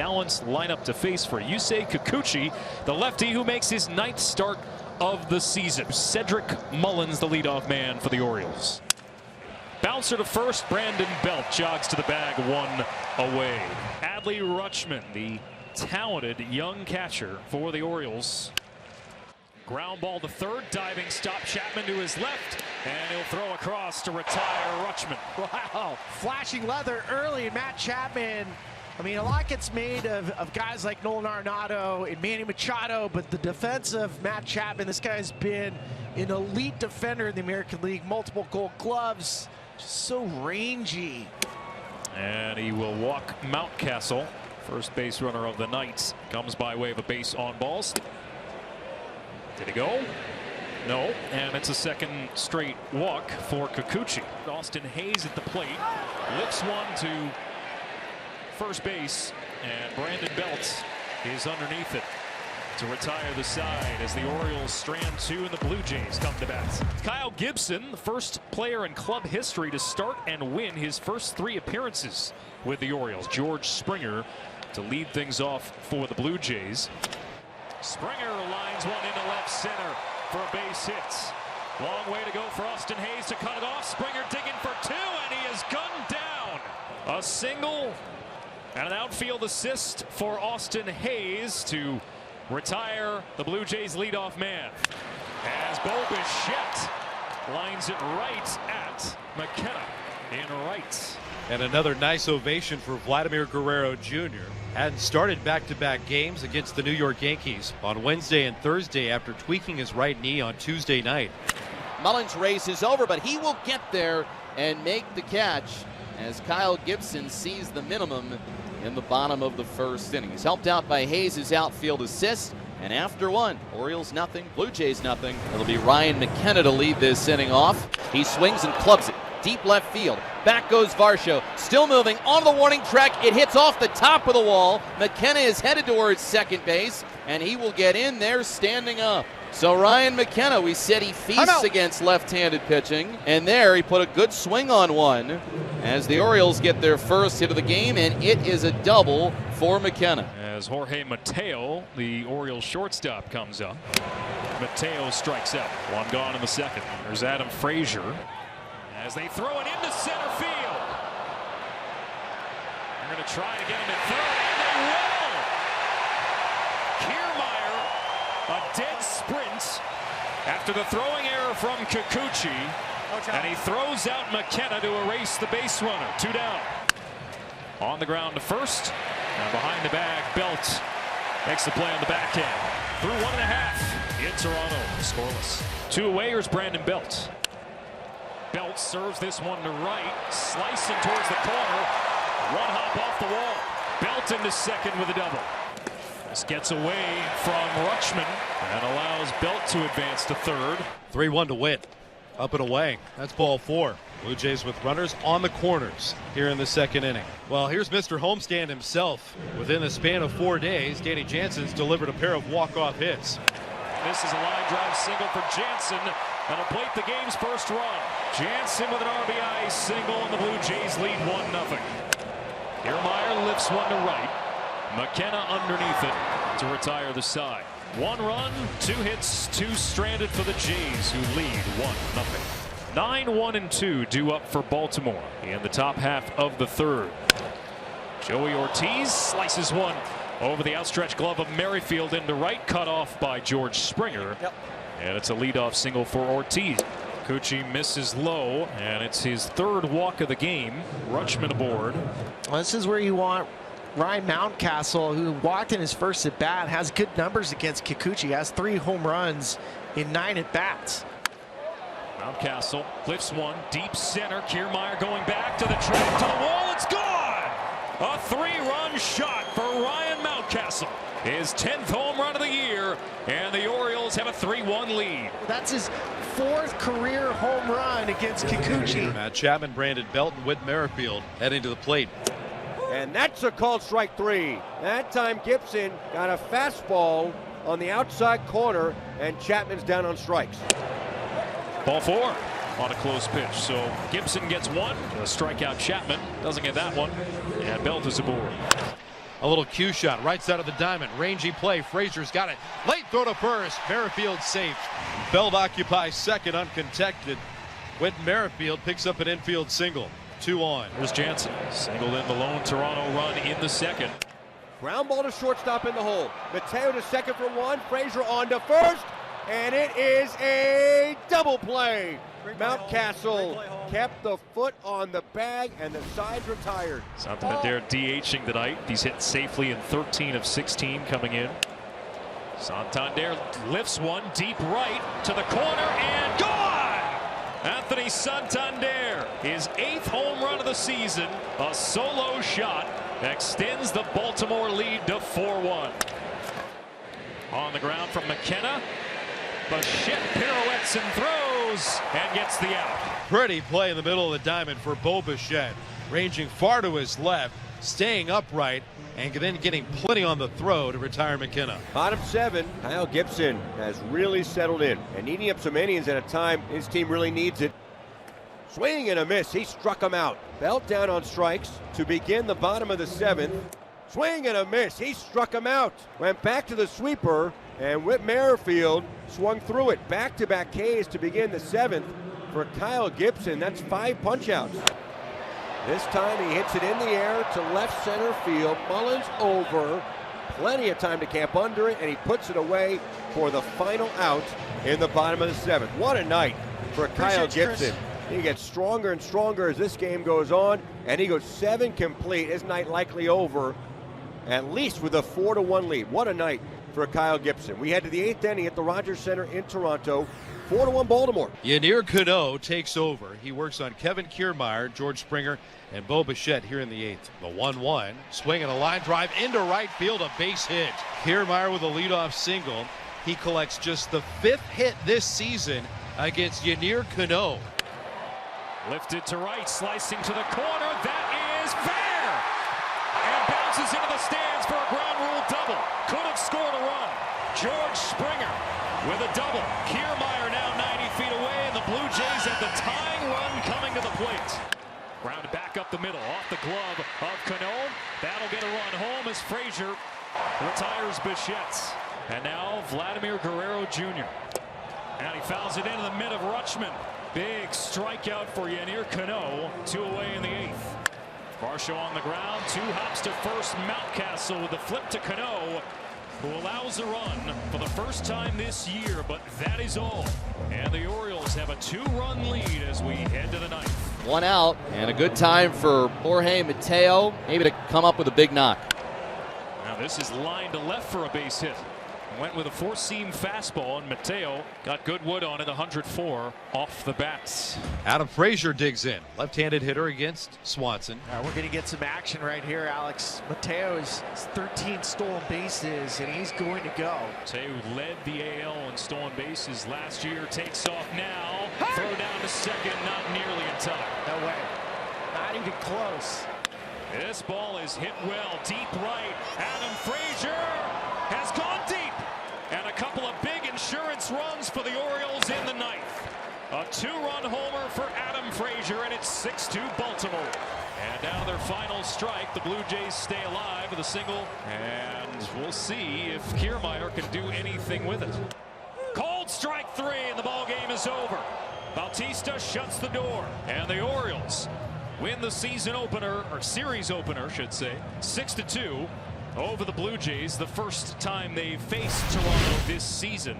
balanced lineup to face for Yusei Kikuchi, the lefty who makes his 9th start of the season. Cedric Mullins, the leadoff man for the Orioles. Bouncer to first, Brandon Belt jogs to the bag, 1 away. Adley Rutschman, the talented young catcher for the Orioles. Ground ball to third, diving stop, Chapman to his left, and he'll throw across to retire Rutschman. Wow, flashing leather early, and Matt Chapman. I mean, a lot gets made of guys like Nolan Arenado and Manny Machado, but the defense of Matt Chapman, this guy's been an elite defender in the American League, multiple gold gloves, just so rangy. And he will walk Mountcastle, first base runner of the night, comes by way of a base on balls. Did he go? No, and it's a second straight walk for Kikuchi. Austin Hayes at the plate, lifts one to first base, and Brandon Belt is underneath it to retire the side as the Orioles strand 2 and the Blue Jays come to bat. Kyle Gibson, the first player in club history to start and win his first 3 appearances with the Orioles. George Springer to lead things off for the Blue Jays. Springer lines one into left center for a base hit. Long way to go for Austin Hayes to cut it off. Springer digging for 2, and he is gunned dow. A single and an outfield assist for Austin Hayes to retire the Blue Jays leadoff man. As Bo Bichette lines it right at McKenna in right. And another nice ovation for Vladimir Guerrero Jr. Hadn't started back-to-back games against the New York Yankees on Wednesday and Thursday after tweaking his right knee on Tuesday night. Mullins races over, but he will get there and make the catch as Kyle Gibson sees the minimum in the bottom of the first inning. He's helped out by Hayes' outfield assist. And after 1, Orioles nothing, Blue Jays nothing. It'll be Ryan McKenna to lead this inning off. He swings and clubs it. Deep left field. Back goes Varsho. Still moving on the warning track. It hits off the top of the wall. McKenna is headed towards second base, and he will get in there standing up. So Ryan McKenna, we said he feasts against left-handed pitching, and there he put a good swing on one as the Orioles get their first hit of the game, and it is a double for McKenna. As Jorge Mateo, the Orioles shortstop, comes up. Mateo strikes out. 1 gone in the second. There's Adam Frazier as they throw it into center field. They're going to try to get him at third, and they will! Kiermaier, a dead sprint after the throwing error from Kikuchi, and he throws out McKenna to erase the base runner. 2 down. On the ground to first, and behind the bag, Belt makes the play on the backhand. Through 1.5 in Toronto, scoreless. 2 away, here's Brandon Belt. Belt serves this one to right, slicing towards the corner. 1 hop off the wall. Belt into second with a double. This gets away from Rutschman and allows Belt to advance to third. 3-1 to win. Up and away. That's ball 4. Blue Jays with runners on the corners here in the second inning. Well, here's Mr. Homestand himself. Within the span of 4 days, Danny Jansen's delivered a pair of walk-off hits. This is a line drive single for Jansen. That'll plate the game's first run. Jansen with an RBI single, and the Blue Jays lead 1-0. Kiermaier lifts one to right. McKenna underneath it to retire the side. 1 run, 2 hits, 2 stranded for the Jays, who lead 1-0. 9-1-2 due up for Baltimore in the top half of the third. Joey Ortiz slices one over the outstretched glove of Merrifield into right, cut off by George Springer. And it's a leadoff single for Ortiz. Kikuchi misses low, and it's his 3rd walk of the game. Rutschman aboard. Well, this is where you want Ryan Mountcastle, who walked in his first at bat, has good numbers against Kikuchi, has 3 home runs in 9 at bats. Mountcastle lifts one deep center. Kiermaier going back to the track, to the wall. It's gone. A 3-run shot for Ryan Mountcastle. His 10th home run of the year, and the Orioles have a 3-1 lead. That's his 4th career home run against Kikuchi. Matt Chapman, Brandon Belt, and Whit Merrifield heading to the plate. And that's a called strike 3. That time Gibson got a fastball on the outside corner, and Chapman's down on strikes. Ball 4 on a close pitch. So Gibson gets one. A strikeout. Chapman doesn't get that one. And Belt is aboard. A little cue shot, right side of the diamond. Rangy play. Frazier's got it. Late throw to first. Merrifield safe. Belt occupies second uncontested. Whit Merrifield picks up an infield single. 2 on. Here's Jansen. Singled in the lone Toronto run in the second. Ground ball to shortstop in the hole. Mateo to second for 1. Frazier on to first. And it is a double play. Mountcastle kept the foot on the bag and the sides retired. Santander DHing tonight. He's hit safely in 13 of 16 coming in. Santander lifts one deep right to the corner and gone! Anthony Santander, his 8th home run of the season, a solo shot, extends the Baltimore lead to 4-1. On the ground from McKenna. Bichette pirouettes and throws and gets the out. Pretty play in the middle of the diamond for Bo Bichette. Ranging far to his left, staying upright, and then getting plenty on the throw to retire McKenna. Bottom 7, Kyle Gibson has really settled in and eating up some innings at a time his team really needs it. Swing and a miss. He struck him out. Belt down on strikes to begin the bottom of the 7th. Swing and a miss. He struck him out. Went back to the sweeper, and Whit Merrifield swung through it. Back-to-back Ks to begin the 7th for Kyle Gibson. That's 5 punch-outs. This time he hits it in the air to left center field. Mullins over. Plenty of time to camp under it, and he puts it away for the final out in the bottom of the 7th. What a night for Kyle Gibson. He gets stronger and stronger as this game goes on, and he goes 7 complete. His night likely over, at least with a 4-1 lead. What a night for Kyle Gibson. We head to the 8th inning at the Rogers Center in Toronto. 4-1 Baltimore. Yanier Cano takes over. He works on Kevin Kiermaier, George Springer, and Bo Bichette here in the 8th. The 1-1. Swing and a line drive into right field, a base hit. Kiermaier with a leadoff single. He collects just the 5th hit this season against Yanier Cano. Lifted to right, slicing to the corner. That is fair! And bounces into the stands for a ground rule double. Could have scored a run. George Springer with a double. Kiermaier now 90 feet away, and the Blue Jays at the tying run coming to the plate. Grounded back up the middle, off the glove of Cano. That'll get a run home as Frazier retires Bichette. And now Vladimir Guerrero Jr. And he fouls it into the mid of Rutschman. Big strikeout for Yanier Cano. 2 away in the 8th. Varsho on the ground. 2 hops to first. Mountcastle with the flip to Cano, who allows a run for the first time this year, but that is all. And the Orioles have a 2-run lead as we head to the 9th. 1 out, and a good time for Jorge Mateo, maybe to come up with a big knock. Now this is lined to left for a base hit. Went with a 4-seam fastball, and Mateo got good wood on it, 104 off the bats. Adam Frazier digs in. Left-handed hitter against Swanson. We're going to get some action right here, Alex. Mateo is 13 stolen bases, and he's going to go. Mateo led the AL in stolen bases last year. Takes off now. Throw down to second, not nearly in time. No way. Not even close. This ball is hit well, deep right. Adam Frazier has gone deep. And a couple of big insurance runs for the Orioles in the 9th. A 2-run homer for Adam Frazier, and it's 6-2 Baltimore. And now their final strike. The Blue Jays stay alive with a single, and we'll see if Kiermaier can do anything with it. Called strike 3, and the ball game is over. Bautista shuts the door, and the Orioles win the season opener, or series opener, should say, 6-2 over the Blue Jays, the first time they faced Toronto this season.